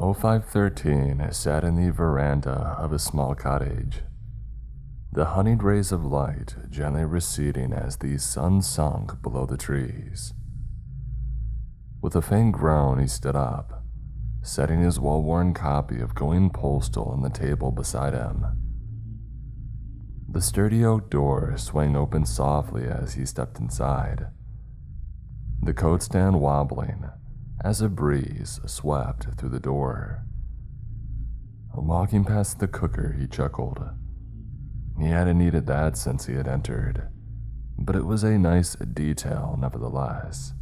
0513 sat in the veranda of a small cottage, the honeyed rays of light gently receding as the sun sunk below the trees. With a faint groan, he stood up, setting his well-worn copy of Going Postal on the table beside him. The sturdy oak door swung open softly as he stepped inside, the coat stand wobbling as a breeze swept through the door. Walking past the cooker, he chuckled. He hadn't needed that since he had entered, but it was a nice detail nevertheless.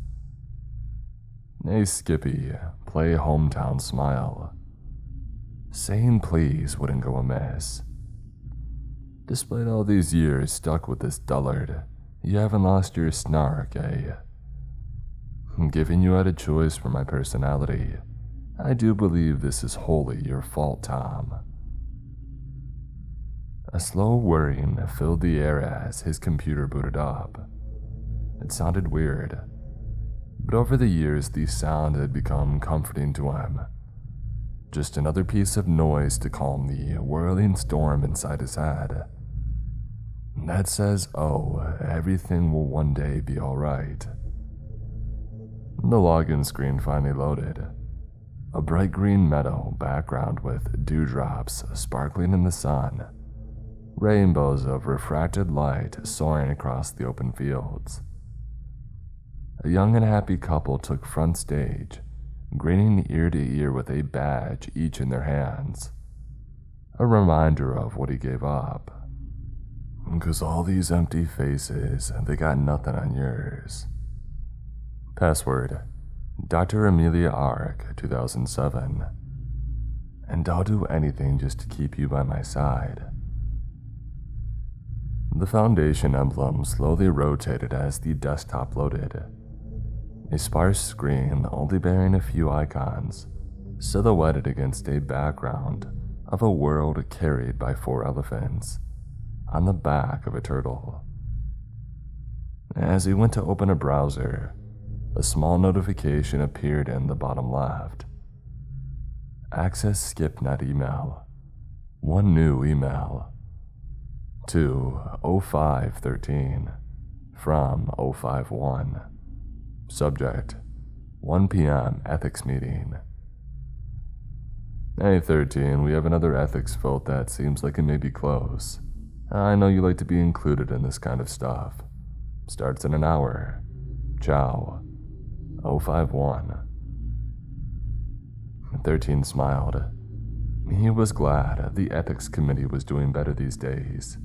A Skippy, play hometown smile. Saying please wouldn't go amiss. Despite all these years stuck with this dullard, you haven't lost your snark, eh? Given you had a choice for my personality, I do believe this is wholly your fault, Tom. A slow whirring filled the air as his computer booted up. It sounded weird, but over the years the sound had become comforting to him. Just another piece of noise to calm the whirling storm inside his head. That says, oh, everything will one day be alright. The login screen finally loaded. A bright green meadow background with dewdrops sparkling in the sun. Rainbows of refracted light soaring across the open fields. A young and happy couple took front stage, grinning ear to ear with a badge each in their hands. A reminder of what he gave up. 'Cause all these empty faces, they got nothing on yours. Password, Dr. Amelia Ark, 2007. And I'll do anything just to keep you by my side. The Foundation emblem slowly rotated as the desktop loaded. A sparse screen only bearing a few icons, silhouetted against a background of a world carried by 4 elephants on the back of a turtle. As he went to open a browser, a small notification appeared in the bottom left. Access SkipNet email. One new email. To 0513 from 051. Subject, 1 p.m. ethics meeting. Hey 13, we have another ethics vote that seems like it may be close. I know you like to be included in this kind of stuff. Starts in an hour. Ciao. 051. 13 smiled. He was glad the ethics committee was doing better these days.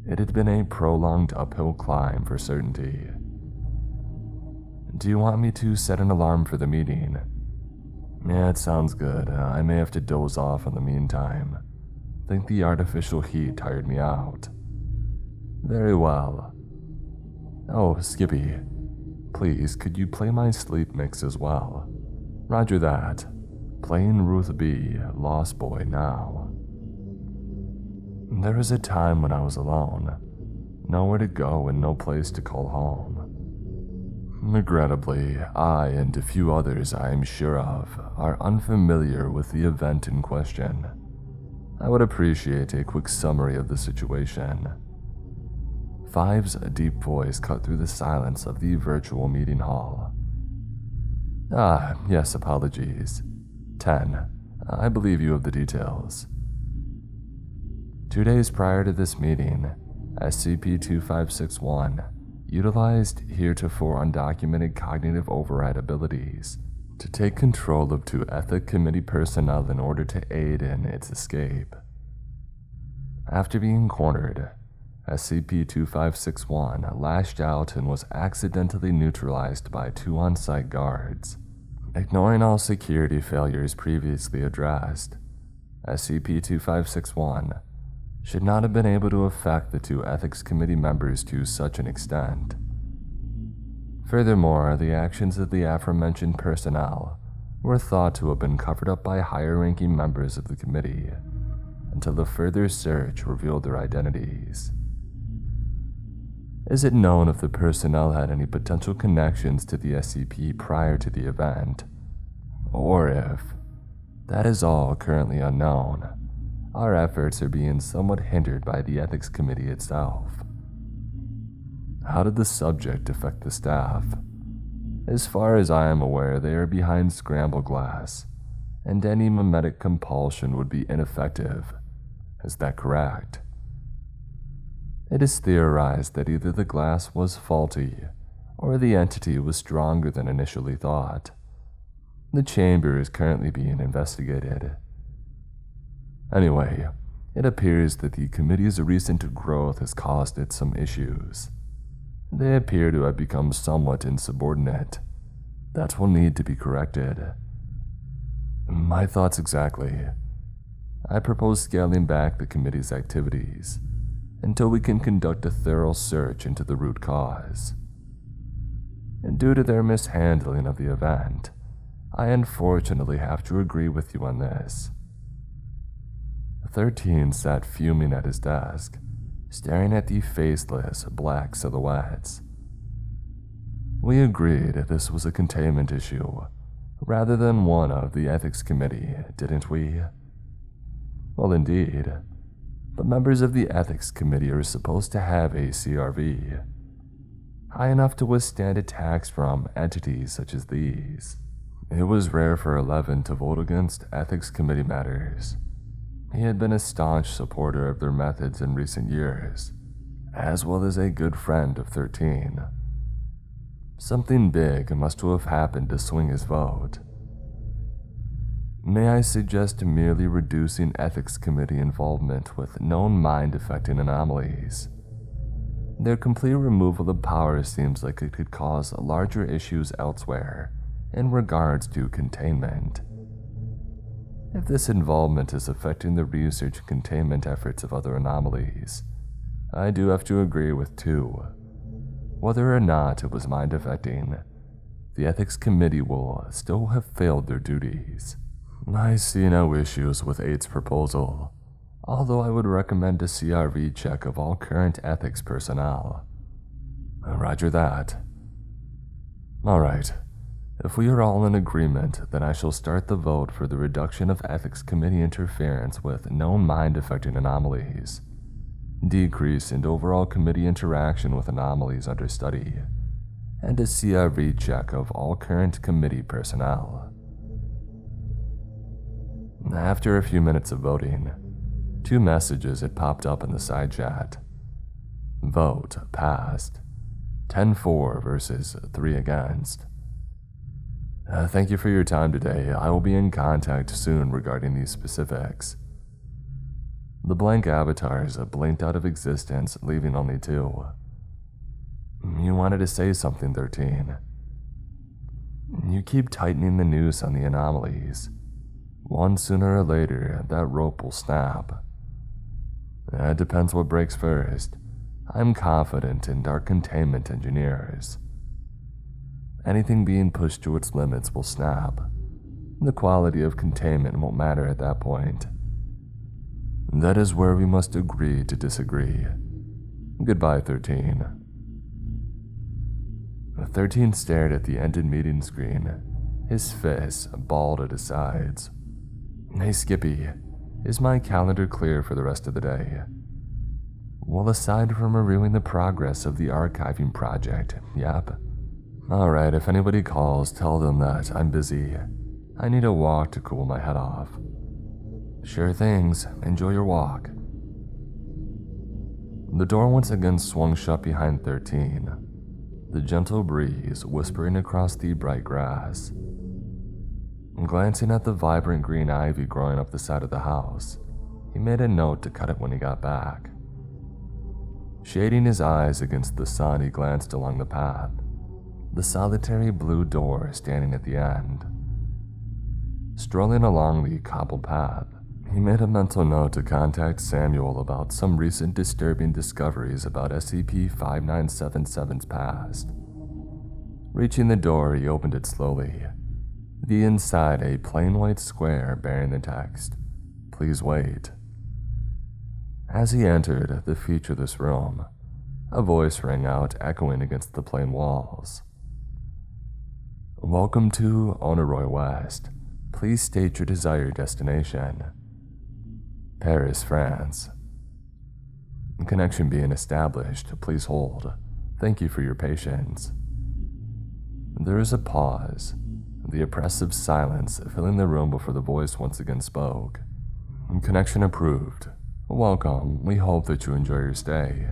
It had been a prolonged uphill climb for certainty. Do you want me to set an alarm for the meeting? Yeah, it sounds good. I may have to doze off in the meantime. Think the artificial heat tired me out. Very well. Oh, Skippy. Please, could you play my sleep mix as well? Roger that. Playing Ruth B., Lost Boy now. There was a time when I was alone. Nowhere to go and no place to call home. Regrettably, I and a few others I am sure of are unfamiliar with the event in question. I would appreciate a quick summary of the situation. 5's deep voice cut through the silence of the virtual meeting hall. Ah, yes, apologies. 10. I believe you have the details. 2 days prior to this meeting, SCP-2561 utilized heretofore undocumented cognitive override abilities to take control of 2 Ethic Committee personnel in order to aid in its escape. After being cornered, SCP-2561 lashed out and was accidentally neutralized by 2 on-site guards. Ignoring all security failures previously addressed, SCP-2561 should not have been able to affect the 2 Ethics Committee members to such an extent. Furthermore, the actions of the aforementioned personnel were thought to have been covered up by higher-ranking members of the committee until the further search revealed their identities. Is it known if the personnel had any potential connections to the SCP prior to the event, or if That is all currently unknown. Our efforts are being somewhat hindered by the Ethics Committee itself. How did the subject affect the staff? As far as I am aware, they are behind scramble glass, and any mimetic compulsion would be ineffective. Is that correct? It is theorized that either the glass was faulty, or the entity was stronger than initially thought. The chamber is currently being investigated. Anyway, it appears that the committee's recent growth has caused it some issues. They appear to have become somewhat insubordinate. That will need to be corrected. My thoughts exactly. I propose scaling back the committee's activities until we can conduct a thorough search into the root cause. And due to their mishandling of the event, I unfortunately have to agree with you on this. 13 sat fuming at his desk, staring at the faceless, black silhouettes. We agreed this was a containment issue, rather than one of the Ethics Committee, didn't we? Well, indeed. But members of the Ethics Committee are supposed to have a CRV, high enough to withstand attacks from entities such as these. It was rare for 11 to vote against Ethics Committee matters. He had been a staunch supporter of their methods in recent years, as well as a good friend of 13. Something big must have happened to swing his vote. May I suggest merely reducing Ethics Committee involvement with known mind-affecting anomalies? Their complete removal of power seems like it could cause larger issues elsewhere in regards to containment. If this involvement is affecting the research and containment efforts of other anomalies, I do have to agree with 2. Whether or not it was mind-affecting, the Ethics Committee will still have failed their duties. I see no issues with 8's proposal, although I would recommend a CRV check of all current ethics personnel. Roger that. Alright. If we are all in agreement, then I shall start the vote for the reduction of Ethics Committee interference with known mind-affecting anomalies, decrease in overall committee interaction with anomalies under study, and a CRV check of all current committee personnel. After a few minutes of voting, 2 messages had popped up in the side chat. Vote passed. 10 for versus 3 against. Thank you for your time today. I will be in contact soon regarding these specifics. The blank avatars blinked out of existence, leaving only 2. You wanted to say something, 13. You keep tightening the noose on the anomalies. One sooner or later, that rope will snap. It depends what breaks first. I'm confident in our containment engineers. Anything being pushed to its limits will snap. The quality of containment won't matter at that point. That is where we must agree to disagree. Goodbye, 13. 13 stared at the ended meeting screen, his fists balled at his sides. Hey, Skippy, is my calendar clear for the rest of the day? Well, aside from reviewing the progress of the archiving project, yep. Alright, if anybody calls, tell them that I'm busy. I need a walk to cool my head off. Sure things, enjoy your walk. The door once again swung shut behind 13, the gentle breeze whispering across the bright grass. Glancing at the vibrant green ivy growing up the side of the house, he made a note to cut it when he got back. Shading his eyes against the sun, he glanced along the path, the solitary blue door standing at the end. Strolling along the cobbled path, he made a mental note to contact Samuel about some recent disturbing discoveries about SCP-5977's past. Reaching the door, he opened it slowly. The inside a plain white square bearing the text, "Please wait." As he entered the featureless room, a voice rang out, echoing against the plain walls. Welcome to Oneroy West. Please state your desired destination. Paris, France. Connection being established. Please hold. Thank you for your patience. There is a pause, the oppressive silence filling the room before the voice once again spoke. Connection approved. Welcome. We hope that you enjoy your stay.